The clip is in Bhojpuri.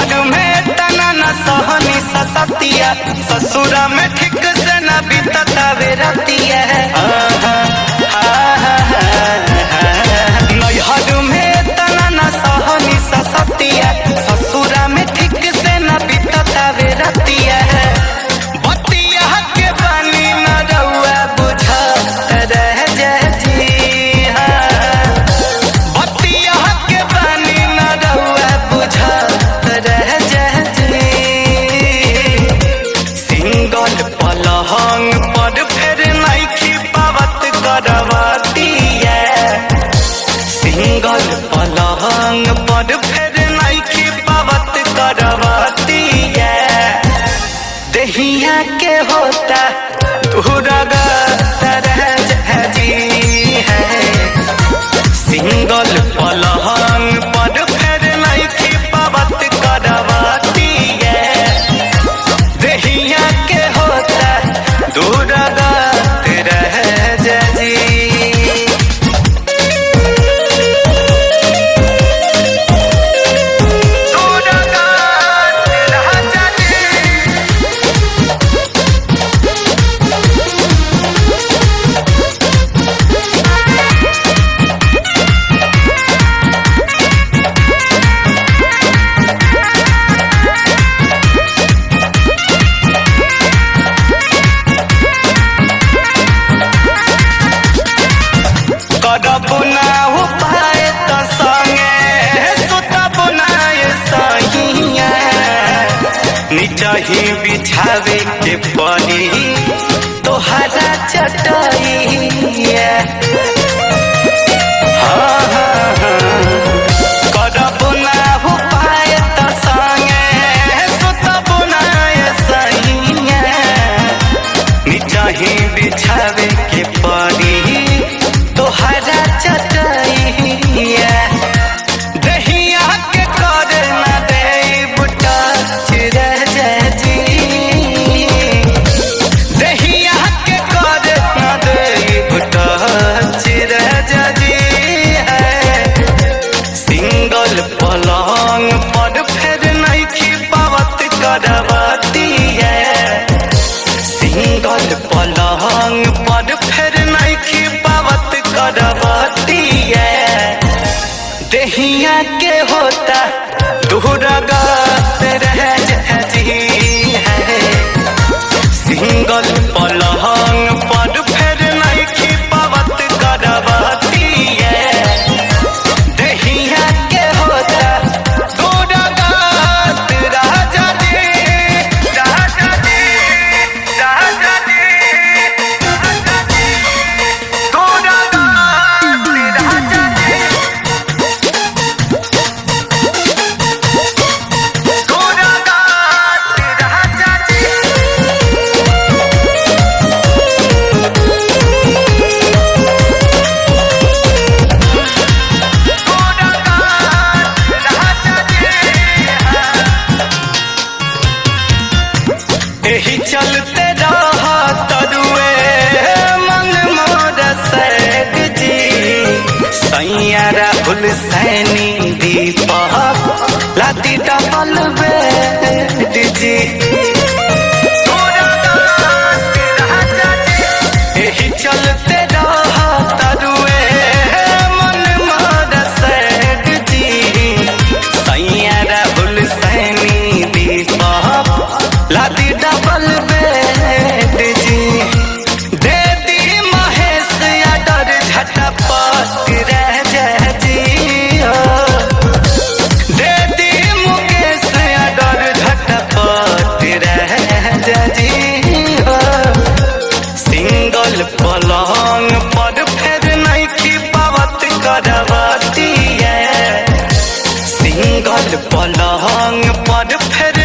नैहर में तना न सहनी ससतिया, ससुरा में ठीक से न बीतता बेरतिया। नैहर में तना न सहनी ससतिया, ससुरा में ठीक से न बीतता बेरतिया। बतिया के पानी न रउआ बुझा रह जी। बतिया के पानी न रउआ बुझा रह जी। सिंगल पलहंग पर फिर नइखी पावत करवतिया। सिंगल पलहंग पर फिर नइखी पावत करवतिया। दहिया के होता दूरगा तरह जी है। सिंगल पलहंग पर फिर नइखी पावत करवतिया। दहिया के होता दूरगा तरह जी। करब ना उपाय त संगे सुतब ना सहिया। निचही बिछावे के पड़ी तोहरा चटइया। करब ना उपाय त संगे सुतब ना सहिया। निचही बिछावे के पड़ी तोहरा चटइया। दहिया के कर न देब टच रह जी। दहिया के कर न देब टच रह जी। सिंगल पलंग पर फिर नइखी पावत करवतिया। सिंगल पलंग पर फिर नइखी पावत करवतिया। दहिया के होता दूरगा रह जी है। सिंगल पलंग पर फिर नइखी पावत करवतिया। दहिया के होता दूरगा राजा जी, राजा जी, राजा जी, राजा जी, दूरगा राजा जी। एही चलते रहा तरुए मन मोर सैग जी। सैया राहुल सैनी दीपक लाती डबल बेड जी। एही चलते रहा तरुए मन मोर सैग जी। सैया राहुल सैनी दीपक लाती डबल बेड जी। दे दी महेश आडर झटपट रह जी। दे दी मुकेश आडर झटपट रह जी। सिंगल पलंग पर फिर नइखी पावत करवतिया। सिंगल पलंग पर फिर